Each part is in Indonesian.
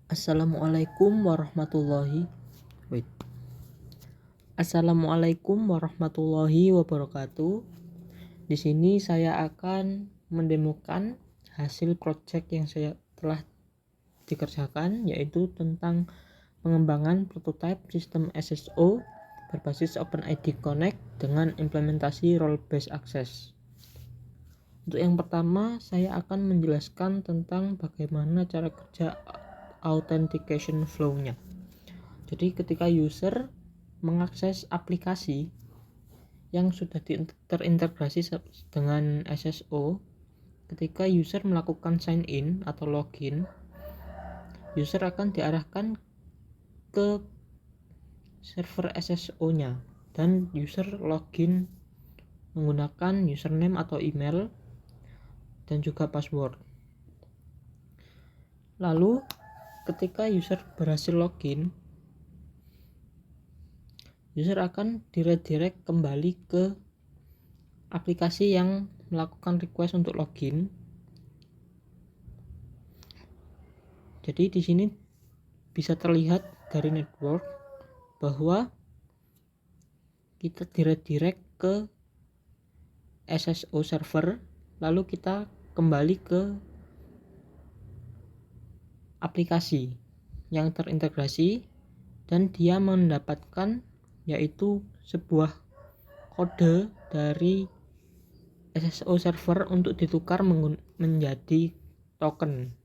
Assalamualaikum warahmatullahi wait. Assalamualaikum warahmatullahi wabarakatuh. Di sini saya akan mendemokan hasil project yang saya telah dikerjakan, yaitu tentang pengembangan prototype sistem SSO berbasis OpenID Connect dengan implementasi role based access. Untuk yang pertama, saya akan menjelaskan tentang bagaimana cara kerja authentication flow-nya. Jadi ketika user mengakses aplikasi yang sudah terintegrasi dengan SSO, ketika user melakukan sign in atau login, user akan diarahkan ke server SSO-nya dan user login menggunakan username atau email dan juga password. Lalu ketika user berhasil login, user akan redirect kembali ke aplikasi yang melakukan request untuk login. Jadi di sini bisa terlihat dari network bahwa kita redirect ke SSO server, lalu kita kembali ke aplikasi yang terintegrasi dan dia mendapatkan yaitu sebuah kode dari SSO server untuk ditukar menjadi token.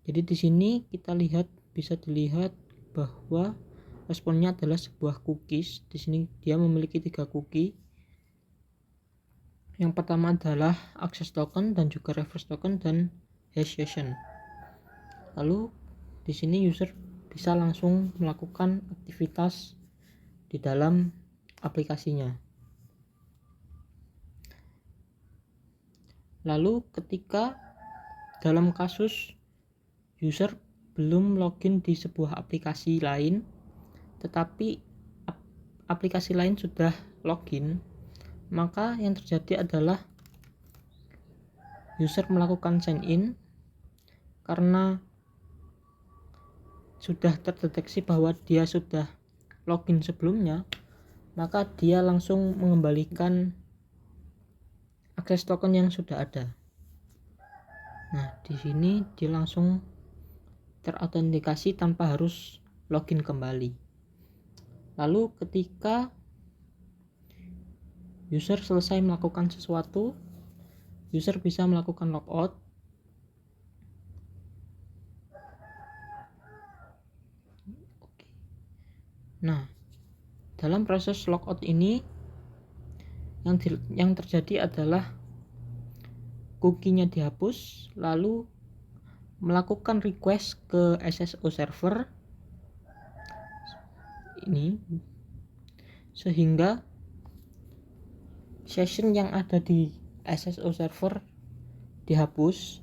Jadi di sini kita bisa dilihat bahwa responnya adalah sebuah cookies. Di sini dia memiliki 3 cookie. Yang pertama adalah access token dan juga reverse token dan hash session. Lalu di sini user bisa langsung melakukan aktivitas di dalam aplikasinya. Lalu ketika dalam kasus user belum login di sebuah aplikasi lain, tetapi aplikasi lain sudah login, maka yang terjadi adalah user melakukan sign in. Karena sudah terdeteksi bahwa dia sudah login sebelumnya, maka dia langsung mengembalikan akses token yang sudah ada. Nah, di sini dia langsung terautentikasi tanpa harus login kembali. Lalu ketika user selesai melakukan sesuatu, user bisa melakukan logout. Nah, dalam proses logout ini yang terjadi adalah cookie-nya dihapus, lalu melakukan request ke SSO server ini, sehingga session yang ada di SSO server dihapus.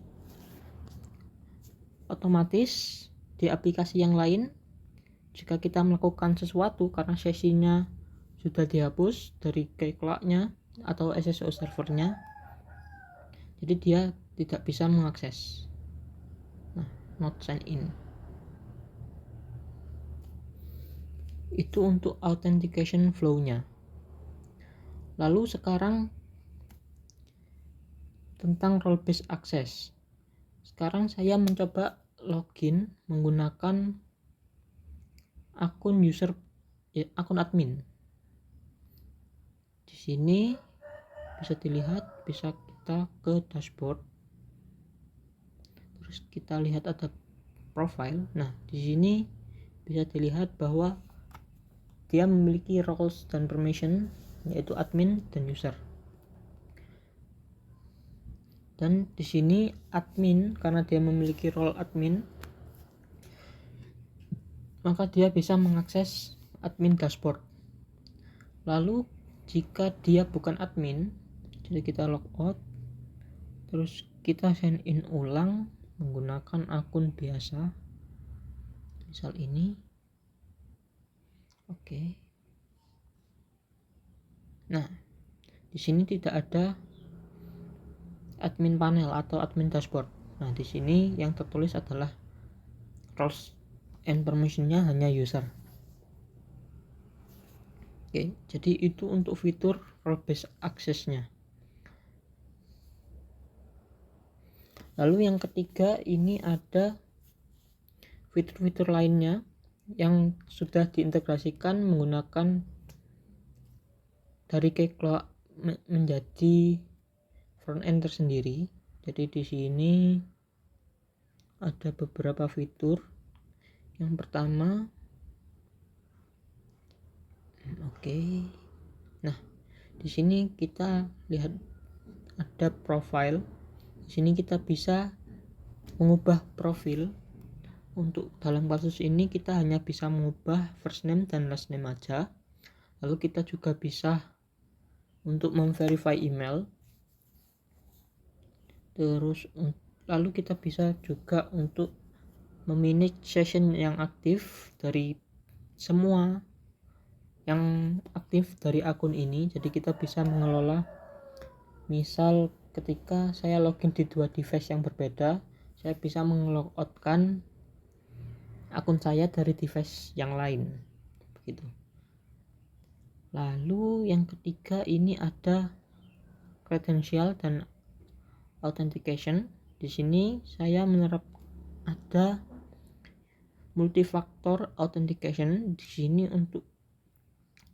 Otomatis di aplikasi yang lain, jika kita melakukan sesuatu karena sesinya sudah dihapus dari keycloak-nya atau SSO servernya, jadi dia tidak bisa mengakses. Nah, not sign in. Itu untuk authentication flow-nya. Lalu sekarang tentang role based access. Sekarang saya mencoba login menggunakan akun admin. Di sini bisa dilihat, bisa kita ke dashboard. Terus kita lihat ada profile. Nah, di sini bisa dilihat bahwa dia memiliki roles dan permission, yaitu admin dan user. Dan di sini admin, karena dia memiliki role admin, maka dia bisa mengakses admin dashboard. Lalu jika dia bukan admin, jadi kita logout, terus kita sign in ulang menggunakan akun biasa, misal ini. Oke. Nah, di sini tidak ada admin panel atau admin dashboard. Nah, di sini yang tertulis adalah roles and permission-nya hanya user. Oke, jadi itu untuk fitur role based access-nya. Lalu yang ketiga, ini ada fitur-fitur lainnya yang sudah diintegrasikan menggunakan dari Keycloak menjadi front end tersendiri. Jadi di sini ada beberapa fitur. Yang pertama, nah di sini kita lihat ada profile. Di sini kita bisa mengubah profil. Untuk dalam kasus ini kita hanya bisa mengubah first name dan last name aja. Lalu kita juga bisa untuk memverify email. Terus lalu kita bisa juga untuk memanage session yang aktif dari semua yang aktif dari akun ini. Jadi kita bisa mengelola, misal ketika saya login di 2 device yang berbeda, saya bisa mengelogoutkan akun saya dari device yang lain begitu. Lalu yang ketiga, ini ada credential dan authentication. Di sini saya menerapkan ada multifaktor authentication. Di sini untuk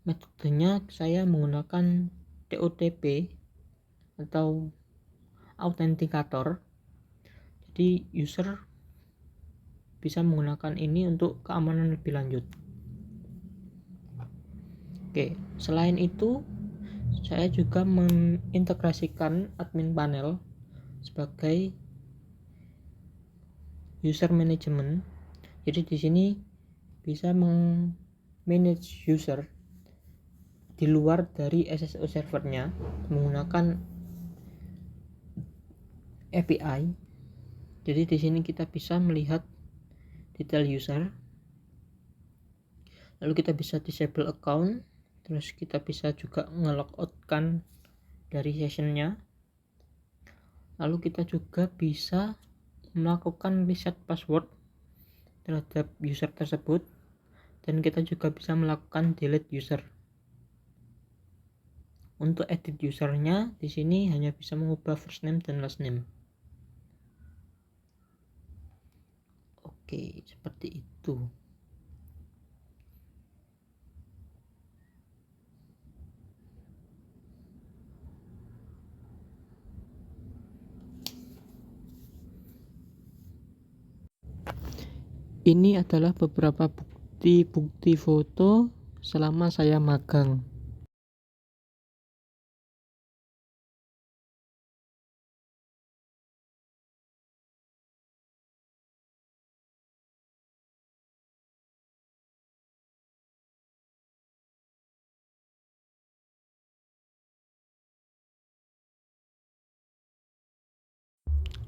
metodenya saya menggunakan TOTP atau autentikator. Jadi user bisa menggunakan ini untuk keamanan lebih lanjut. Oke, selain itu saya juga mengintegrasikan admin panel sebagai user management. Jadi di sini bisa manage user di luar dari SSO servernya menggunakan API. Jadi di sini kita bisa melihat detail user. Lalu kita bisa disable account. Terus kita bisa juga ngelogoutkan dari sessionnya. Lalu kita juga bisa melakukan reset password terhadap user tersebut, dan kita juga bisa melakukan delete user. Untuk edit usernya di sini hanya bisa mengubah first name dan last name. Oke, seperti itu. Ini adalah beberapa bukti foto selama saya magang.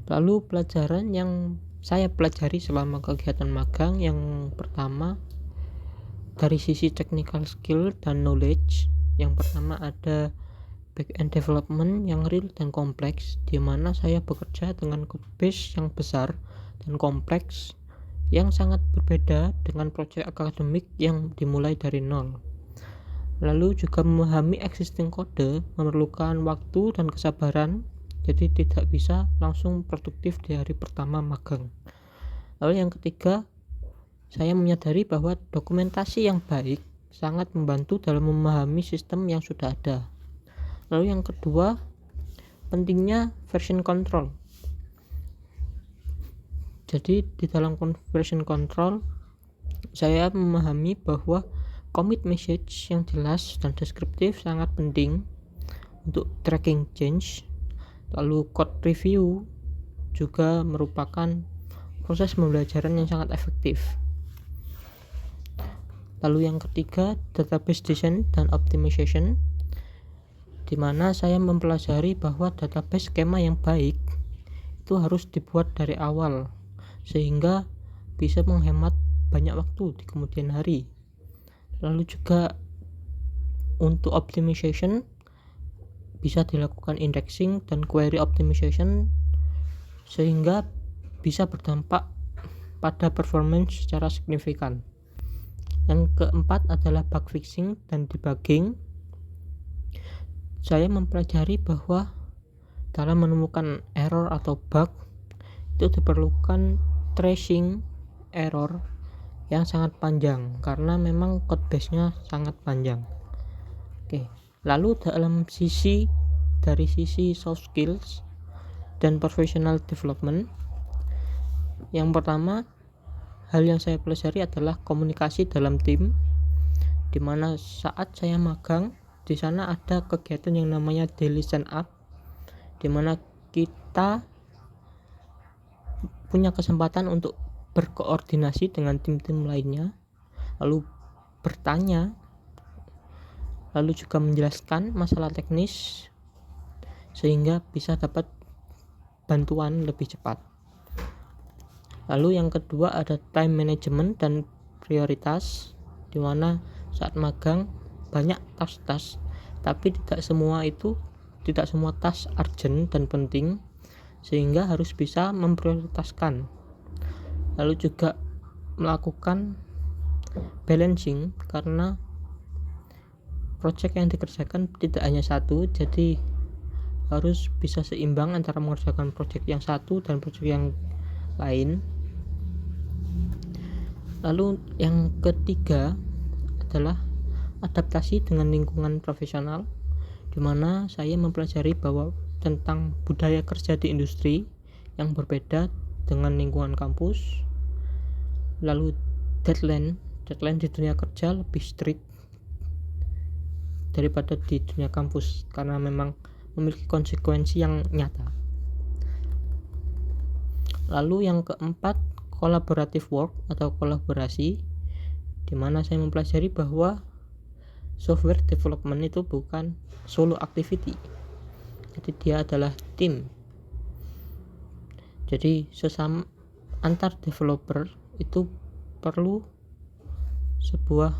Lalu pelajaran yang saya pelajari selama kegiatan magang, yang pertama dari sisi technical skill dan knowledge. Yang pertama ada back-end development yang real dan kompleks, di mana saya bekerja dengan code base yang besar dan kompleks yang sangat berbeda dengan proyek akademik yang dimulai dari nol. Lalu juga memahami existing kode memerlukan waktu dan kesabaran, jadi tidak bisa langsung produktif di hari pertama magang. Lalu yang ketiga, saya menyadari bahwa dokumentasi yang baik sangat membantu dalam memahami sistem yang sudah ada. Lalu yang kedua, pentingnya version control. Jadi di dalam version control saya memahami bahwa commit message yang jelas dan deskriptif sangat penting untuk tracking change. Lalu code review juga merupakan proses pembelajaran yang sangat efektif. Lalu yang ketiga, database design dan optimization, di mana saya mempelajari bahwa database skema yang baik itu harus dibuat dari awal sehingga bisa menghemat banyak waktu di kemudian hari. Lalu juga untuk optimization bisa dilakukan indexing dan query optimization sehingga bisa berdampak pada performance secara signifikan. Yang keempat adalah bug fixing dan debugging. Saya mempelajari bahwa dalam menemukan error atau bug itu diperlukan tracing error yang sangat panjang karena memang code base-nya sangat panjang. Oke, lalu dari sisi soft skills dan professional development, yang pertama hal yang saya pelajari adalah komunikasi dalam tim, dimana saat saya magang di sana ada kegiatan yang namanya daily stand up, dimana kita punya kesempatan untuk berkoordinasi dengan tim-tim lainnya, lalu bertanya, lalu juga menjelaskan masalah teknis sehingga bisa dapat bantuan lebih cepat. Lalu yang kedua ada time management dan prioritas, di mana saat magang banyak tas-tas, tapi tidak semua tas urgent dan penting, sehingga harus bisa memprioritaskan. Lalu juga melakukan balancing karena project yang dikerjakan tidak hanya satu, jadi harus bisa seimbang antara mengerjakan project yang satu dan project yang lain. Lalu yang ketiga adalah adaptasi dengan lingkungan profesional, di mana saya mempelajari bahwa tentang budaya kerja di industri yang berbeda dengan lingkungan kampus. Lalu deadline di dunia kerja lebih strict daripada di dunia kampus karena memang memiliki konsekuensi yang nyata. Lalu yang keempat, collaborative work atau kolaborasi, di mana saya mempelajari bahwa software development itu bukan solo activity, jadi dia adalah tim. Jadi sesama antar developer itu perlu sebuah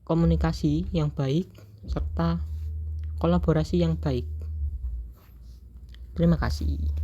komunikasi yang baik serta kolaborasi yang baik. Terima kasih.